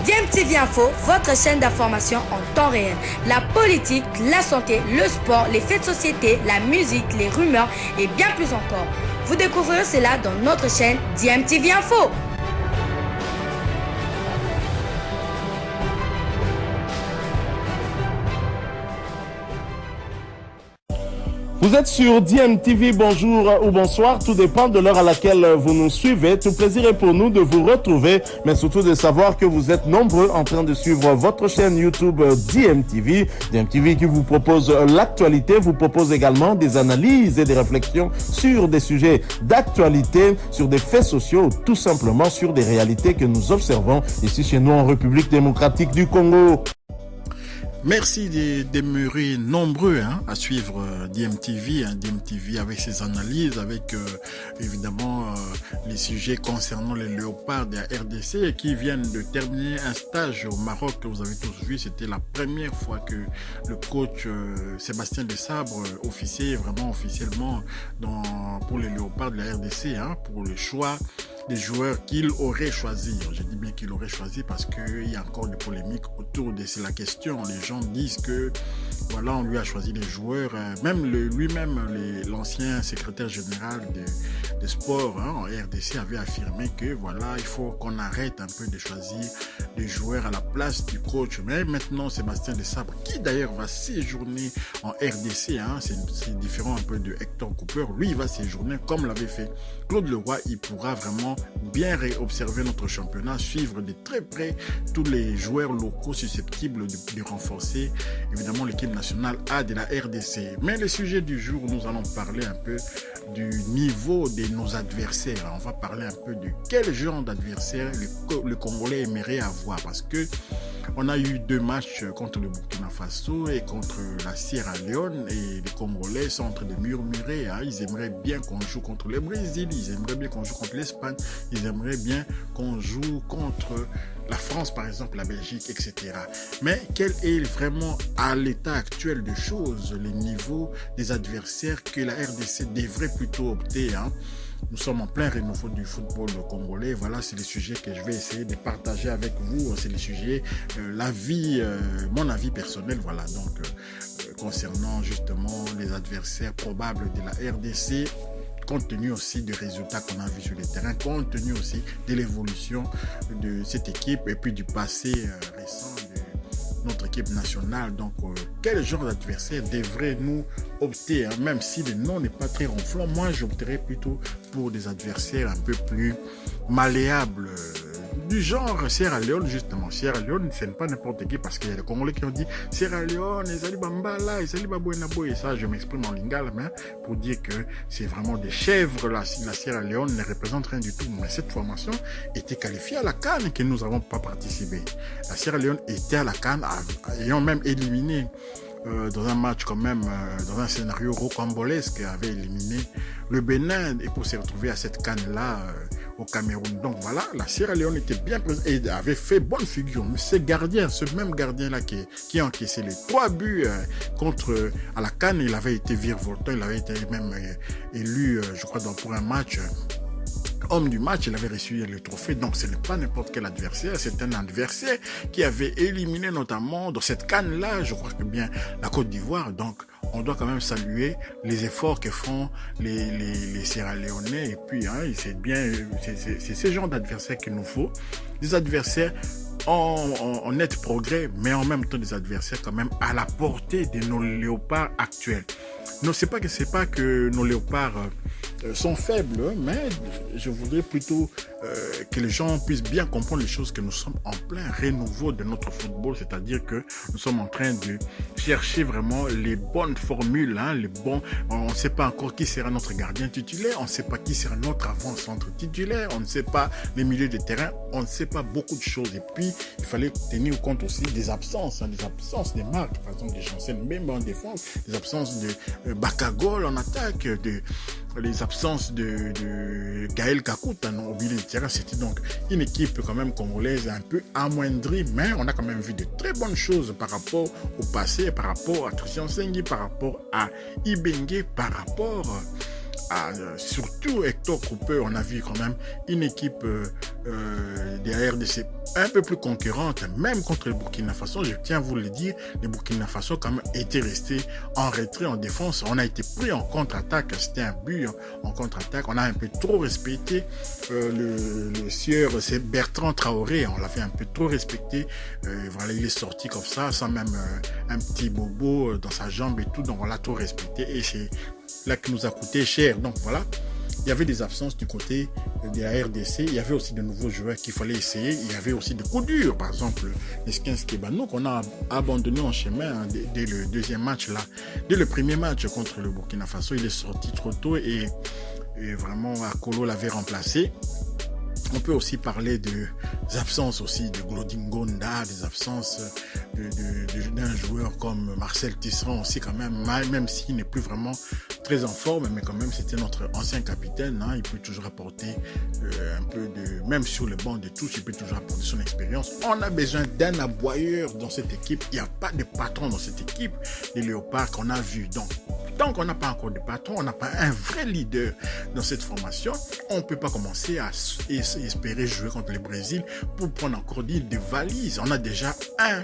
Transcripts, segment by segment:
DMTV Info, votre chaîne d'information en temps réel. La politique, la santé, le sport, les faits de société, la musique, les rumeurs et bien plus encore. Vous découvrirez cela dans notre chaîne DMTV Info. Vous êtes sur DMTV, bonjour ou bonsoir, tout dépend de l'heure à laquelle vous nous suivez. Tout plaisir est pour nous de vous retrouver, mais surtout de savoir que vous êtes nombreux en train de suivre votre chaîne YouTube DMTV. DMTV qui vous propose l'actualité, vous propose également des analyses et des réflexions sur des sujets d'actualité, sur des faits sociaux, tout simplement sur des réalités que nous observons ici chez nous en République démocratique du Congo. Merci de demeurer nombreux à suivre DMTV, DMTV avec ses analyses, avec évidemment les sujets concernant les léopards de la RDC qui viennent de terminer un stage au Maroc que vous avez tous vu. C'était la première fois que le coach Sébastien Desabre officiait vraiment officiellement pour les léopards de la RDC, pour le choix des joueurs qu'il aurait choisi. Je dis bien qu'il aurait choisi parce qu'il y a encore des polémiques autour de la question. Les gens disent que voilà, on lui a choisi des joueurs. Même lui-même, l'ancien secrétaire général de sport en RDC avait affirmé que voilà, il faut qu'on arrête un peu de choisir des joueurs à la place du coach. Mais maintenant, Sébastien Desabre, qui d'ailleurs va séjourner en RDC, c'est différent un peu de Hector Cooper, lui il va séjourner comme l'avait fait Claude Leroy. Il pourra vraiment bien réobserver notre championnat, suivre de très près tous les joueurs locaux susceptibles de renforcer évidemment l'équipe nationale A de la RDC. Mais le sujet du jour, nous allons parler un peu du niveau de nos adversaires. On va parler un peu de quel genre d'adversaire le Congolais aimerait avoir, parce que on a eu 2 matchs contre le Burkina Faso et contre la Sierra Leone, et les Congolais sont en train de murmurer. Ils aimeraient bien qu'on joue contre le Brésil, ils aimeraient bien qu'on joue contre l'Espagne, ils aimeraient bien qu'on joue contre la France par exemple, la Belgique, etc. Mais quel est vraiment à l'état actuel de choses le niveau des adversaires que la RDC devrait plutôt opter? Nous sommes en plein renouveau du football congolais. Voilà, c'est les sujets que je vais essayer de partager avec vous. C'est les sujets, mon avis personnel. Voilà, donc concernant justement les adversaires probables de la RDC, compte tenu aussi des résultats qu'on a vus sur le terrain, compte tenu aussi de l'évolution de cette équipe et puis du passé récent de notre équipe nationale. Donc, quel genre d'adversaire devrait-nous opter, même si le nom n'est pas très ronflant? Moi, j'opterais plutôt pour des adversaires un peu plus malléables, du genre Sierra Leone, justement. Sierra Leone, ce n'est pas n'importe qui, parce qu'il y a des Congolais qui ont dit Sierra Leone, Ezali Bambala, Ezali Babouenabo, et ça, je m'exprime en lingala, mais pour dire que c'est vraiment des chèvres. La Sierra Leone ne représente rien du tout. Mais cette formation était qualifiée à la CAN et que nous n'avons pas participé. La Sierra Leone était à la CAN, ayant même éliminé dans un match quand même, dans un scénario rocambolesque, avait éliminé le Bénin, et pour se retrouver à cette CAN-là au Cameroun. Donc voilà, la Sierra Leone était bien présente et avait fait bonne figure. Mais ce même gardien-là qui a encaissé les 3 buts contre à la CAN, il avait été virevoltant, il avait été même élu, je crois, pour un match homme du match, il avait reçu le trophée. Donc ce n'est pas n'importe quel adversaire, c'est un adversaire qui avait éliminé notamment dans cette CAN-là, je crois que bien la Côte d'Ivoire. Donc on doit quand même saluer les efforts que font les Sierra-Léonais. Et puis c'est ce genre d'adversaire qu'il nous faut, des adversaires en net progrès, mais en même temps des adversaires quand même à la portée de nos léopards actuels. Non, c'est pas que nos léopards sont faibles, mais je voudrais plutôt que les gens puissent bien comprendre les choses, que nous sommes en plein renouveau de notre football, c'est-à-dire que nous sommes en train de chercher vraiment les bonnes formules, on ne sait pas encore qui sera notre gardien titulaire, on ne sait pas qui sera notre avant-centre titulaire, on ne sait pas les milieux de terrain, on ne sait pas beaucoup de choses. Et puis, il fallait tenir compte aussi des absences des marques, par exemple, des Janssen Mbemba en défense, des absences de Bakagol en attaque, les absences de Gaël Kakuta au milieu de terrain. C'était donc une équipe quand même congolaise un peu amoindrie, mais on a quand même vu de très bonnes choses par rapport au passé, par rapport à Christian Sengi, par rapport à Ibengue, par rapport à surtout Hector Cooper. On a vu quand même une équipe de la RDC un peu plus concurrente, même contre le Burkina Faso. Je tiens à vous le dire, le Burkina Faso quand même était resté en retrait, en défense. On a été pris en contre-attaque. C'était un but en contre-attaque. On a un peu trop respecté le sieur, c'est Bertrand Traoré. On l'avait un peu trop respecté. Voilà, il est sorti comme ça, sans même un petit bobo dans sa jambe et tout. Donc on l'a trop respecté et c'est là qui nous a coûté cher. Donc voilà. Il y avait des absences du côté de la RDC. Il y avait aussi de nouveaux joueurs qu'il fallait essayer. Il y avait aussi des coups durs. Par exemple, Neskin Skebano qu'on a abandonné en chemin dès le deuxième match là. Dès le premier match contre le Burkina Faso, il est sorti trop tôt et vraiment Akolo l'avait remplacé. On peut aussi parler des absences aussi de Glodingonda, des absences d'un joueur comme Marcel Tisserand aussi quand même s'il n'est plus vraiment très en forme, mais quand même c'était notre ancien capitaine, hein, il peut toujours apporter un peu de, même sur le banc de touche, il peut toujours apporter son expérience. On a besoin d'un aboyeur dans cette équipe, il n'y a pas de patron dans cette équipe, les Léopards qu'on a vu. Donc, tant qu'on n'a pas encore de patron, on n'a pas un vrai leader dans cette formation, on ne peut pas commencer à espérer jouer contre le Brésil pour prendre encore des valises. On a déjà un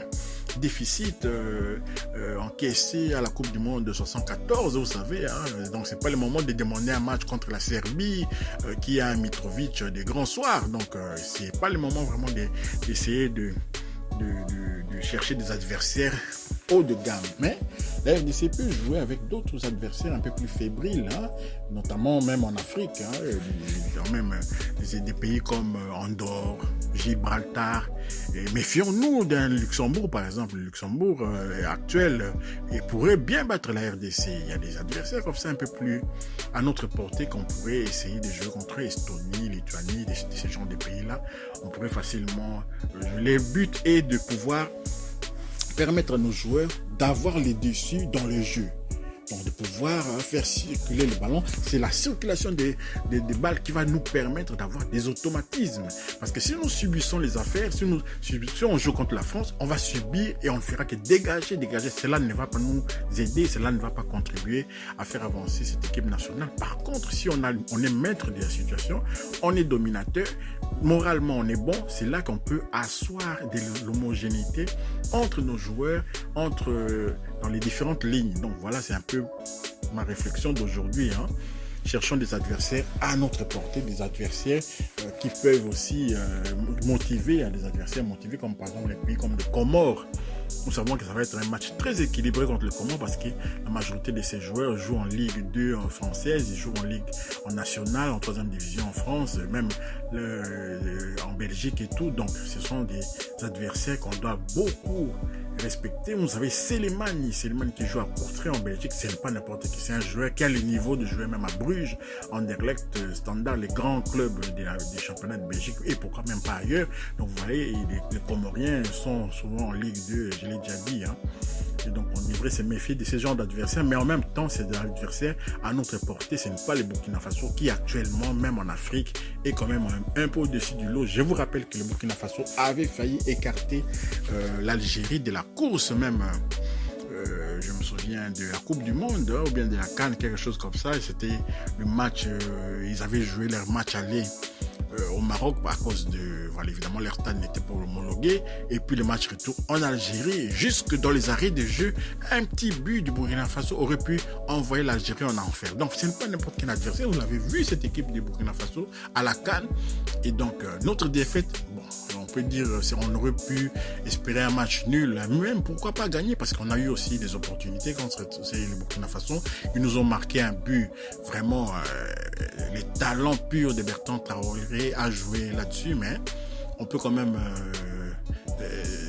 déficit encaissé à la Coupe du Monde de 74, vous savez, hein. Donc c'est pas le moment de demander un match contre la Serbie qui a un Mitrovic des grands soirs. Donc c'est pas le moment vraiment d'essayer de chercher des adversaires haut de gamme. Mais la RDC peut jouer avec d'autres adversaires un peu plus fébriles, hein, notamment même en Afrique, hein, même des pays comme Andorre, Gibraltar. Et méfions-nous d'un Luxembourg, par exemple. Le Luxembourg actuel pourrait bien battre la RDC. Il y a des adversaires comme ça un peu plus à notre portée qu'on pourrait essayer de jouer contre Estonie, Lituanie, ces genres de pays-là. On pourrait facilement... Le but est de pouvoir permettre à nos joueurs d'avoir les dessus dans le jeu. Donc de pouvoir faire circuler le ballon, c'est la circulation des balles qui va nous permettre d'avoir des automatismes. Parce que si nous subissons les affaires, si on joue contre la France, on va subir et on ne fera que dégager. Cela ne va pas nous aider, cela ne va pas contribuer à faire avancer cette équipe nationale. Par contre, si on est maître de la situation, on est dominateur, moralement on est bon, c'est là qu'on peut asseoir de l'homogénéité entre nos joueurs, dans les différentes lignes. Donc voilà, c'est un peu ma réflexion d'aujourd'hui, hein. Cherchons des adversaires à notre portée, des adversaires qui peuvent aussi motiver, des adversaires motivés comme par exemple les pays comme le Comores. Nous savons que ça va être un match très équilibré contre le Comores parce que la majorité de ces joueurs jouent en Ligue 2 française, ils jouent en Ligue en nationale, en 3e division en France, même en Belgique et tout. Donc ce sont des adversaires qu'on doit beaucoup respecter. Vous savez, Selemani qui joue à Courtrai en Belgique, c'est pas n'importe qui, c'est un joueur qui a le niveau de jouer même à Bruges, Anderlecht, Standard, les grands clubs des championnats de Belgique et pourquoi même pas ailleurs. Donc vous voyez, les Comoriens sont souvent en Ligue 2, je l'ai déjà dit, hein. Et donc on devrait se méfier de ces genres d'adversaires, mais en même temps c'est des adversaires à notre portée. Ce n'est pas le Burkina Faso qui actuellement, même en Afrique, est quand même un peu au-dessus du lot. Je vous rappelle que le Burkina Faso avait failli écarter l'Algérie de la course même. Je me souviens de la Coupe du Monde, ou bien de la CAN, quelque chose comme ça. C'était le match, ils avaient joué leur match aller au Maroc à cause de, voilà, évidemment leur stade n'était pas homologué, et puis le match retour en Algérie, jusque dans les arrêts de jeu, un petit but du Burkina Faso aurait pu envoyer l'Algérie en enfer. Donc ce n'est pas n'importe quel adversaire, vous l'avez vu cette équipe du Burkina Faso à la CAN, et donc notre défaite, bon, on peut dire on aurait pu espérer un match nul, même pourquoi pas gagner, parce qu'on a eu aussi des opportunités contre le Burkina Faso. Ils nous ont marqué un but, vraiment les talents purs de Bertrand Traoré à jouer là-dessus, mais on peut quand même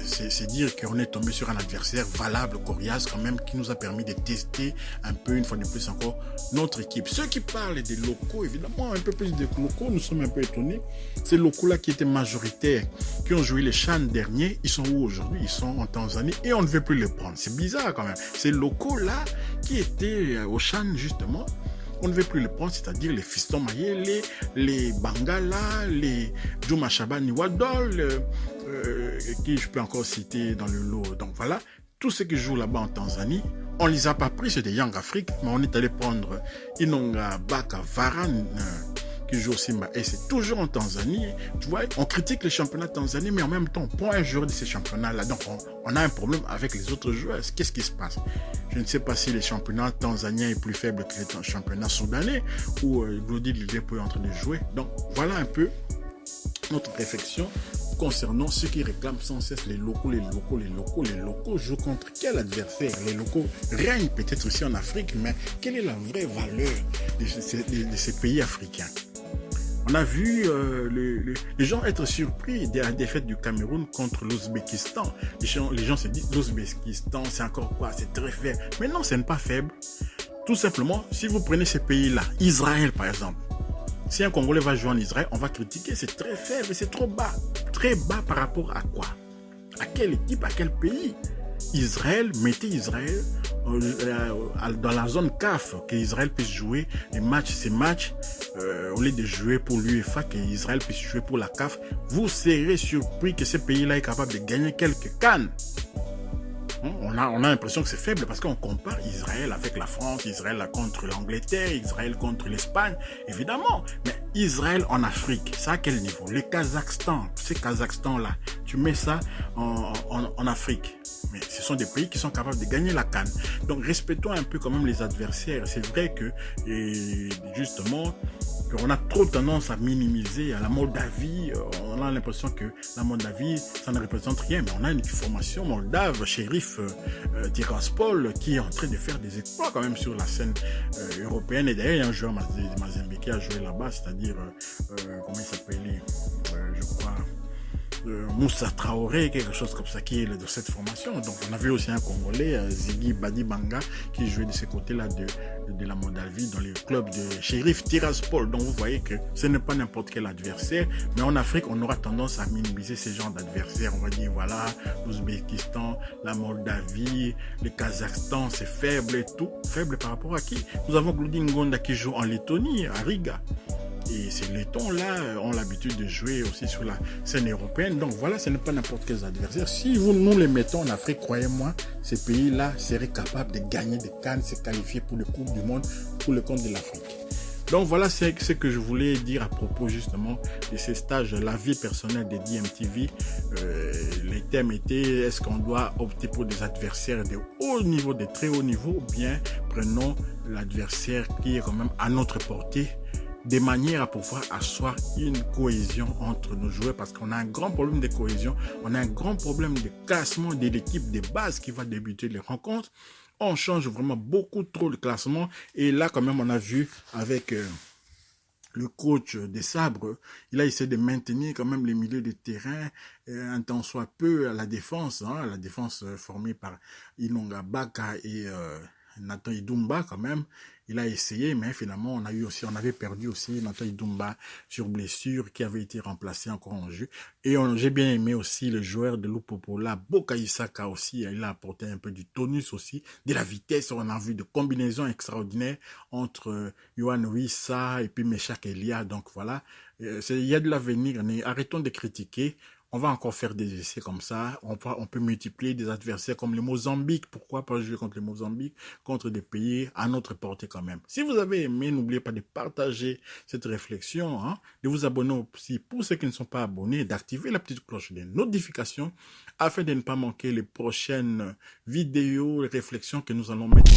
c'est dire qu'on est tombé sur un adversaire valable, coriace quand même, qui nous a permis de tester un peu, une fois de plus encore, notre équipe. Ceux qui parlent des locaux, évidemment, un peu plus de locaux, nous sommes un peu étonnés. Ces locaux-là qui étaient majoritaires, qui ont joué les CHAN derniers, ils sont où aujourd'hui? Ils sont en Tanzanie et on ne veut plus les prendre. C'est bizarre quand même. Ces locaux-là qui étaient au CHAN justement, on ne veut plus les prendre, c'est-à-dire les Fiston Mayele, les Bangala, les Juma Shabani Wadol, qui je peux encore citer dans le lot. Donc voilà, tous ceux qui jouent là-bas en Tanzanie, on ne les a pas pris, c'est des Young Afrique, mais on est allé prendre Inonga Baka Varane, qui joue au Simba. Et c'est toujours en Tanzanie. Tu vois, on critique les championnats tanzaniens, mais en même temps, on prend un joueur de ces championnats-là. Donc, on a un problème avec les autres joueurs. Qu'est-ce qui se passe? Je ne sais pas si le championnat tanzanien est plus faible que le championnat soudanais où Glody Liverpool est en train de jouer. Donc, voilà un peu notre réflexion concernant ceux qui réclament sans cesse les locaux. Les locaux jouent contre quel adversaire? Les locaux règnent peut-être aussi en Afrique, mais quelle est la vraie valeur de ces pays africains? On a vu les gens être surpris de la défaite du Cameroun contre l'Ouzbékistan. Les gens se disent l'Ouzbékistan, c'est encore quoi? C'est très faible. Mais non, ce n'est pas faible. Tout simplement, si vous prenez ces pays-là, Israël par exemple, si un Congolais va jouer en Israël, on va critiquer, c'est très faible, c'est trop bas. Très bas par rapport à quoi? À quelle équipe, à quel pays? Israël, mettez Israël dans la zone CAF, qu'Israël puisse jouer ces matchs, au lieu de jouer pour l'UEFA, qu'Israël puisse jouer pour la CAF. Vous serez surpris que ce pays-là est capable de gagner quelques CAN. On a l'impression que c'est faible parce qu'on compare Israël avec la France, Israël contre l'Angleterre, Israël contre l'Espagne, évidemment. Mais Israël en Afrique, ça à quel niveau? Le Kazakhstan, ces Kazakhstan-là, tu mets ça en Afrique. Mais ce sont des pays qui sont capables de gagner la CAN. Donc respectons un peu quand même les adversaires. C'est vrai que, justement, on a trop tendance à minimiser à la Moldavie. On a l'impression que la Moldavie, ça ne représente rien. Mais on a une formation moldave, Sheriff Tiraspol, qui est en train de faire des exploits quand même sur la scène européenne. Et d'ailleurs, il y a un joueur Mazembe qui a joué là-bas, c'est-à-dire, comment il s'appelait, je crois... Moussa Traoré, quelque chose comme ça, qui est de cette formation. Donc on a vu aussi un Congolais, Ziggy Badibanga, qui jouait de ce côté-là de la Moldavie dans les clubs de Sheriff Tiraspol. Donc vous voyez que ce n'est pas n'importe quel adversaire, mais en Afrique on aura tendance à minimiser ces genres d'adversaires. On va dire voilà, l'Ouzbékistan, la Moldavie, le Kazakhstan, c'est faible et tout. Faible par rapport à qui? Nous avons Glody Ngonda qui joue en Lettonie, à Riga. Et ces Lettons-là ont l'habitude de jouer aussi sur la scène européenne. Donc voilà, ce n'est pas n'importe quels adversaires. Si nous les mettons en Afrique, croyez-moi, ces pays-là seraient capables de gagner des CAN, se qualifier pour le Coupe du Monde, pour le compte de l'Afrique. Donc voilà ce que je voulais dire à propos justement de ces stages, la vie personnelle de DMTV. Les thèmes étaient, est-ce qu'on doit opter pour des adversaires de haut niveau, de très haut niveau, ou bien prenons l'adversaire qui est quand même à notre portée, de manière à pouvoir asseoir une cohésion entre nos joueurs, parce qu'on a un grand problème de cohésion, on a un grand problème de classement de l'équipe de base qui va débuter les rencontres. On change vraiment beaucoup trop le classement, et là quand même on a vu avec le coach des Sabres, il a essayé de maintenir quand même les milieux de terrain, un tant soit peu à la défense formée par Inonga Baka et Nathan Idumba quand même. Il a essayé, mais finalement, on avait perdu aussi Nathan Idumba sur blessure, qui avait été remplacé encore en jeu. Et j'ai bien aimé aussi le joueur de Lupopola, Boka Isaka aussi. Il a apporté un peu du tonus aussi, de la vitesse. On a vu de combinaisons extraordinaires entre Yohan Wissa et puis Meshak Elia. Donc voilà, il y a de l'avenir. Arrêtons de critiquer. On va encore faire des essais comme ça. On peut multiplier des adversaires comme le Mozambique. Pourquoi pas jouer contre le Mozambique, contre des pays à notre portée quand même. Si vous avez aimé, n'oubliez pas de partager cette réflexion, de vous abonner aussi pour ceux qui ne sont pas abonnés, d'activer la petite cloche des notifications afin de ne pas manquer les prochaines vidéos, les réflexions que nous allons mettre.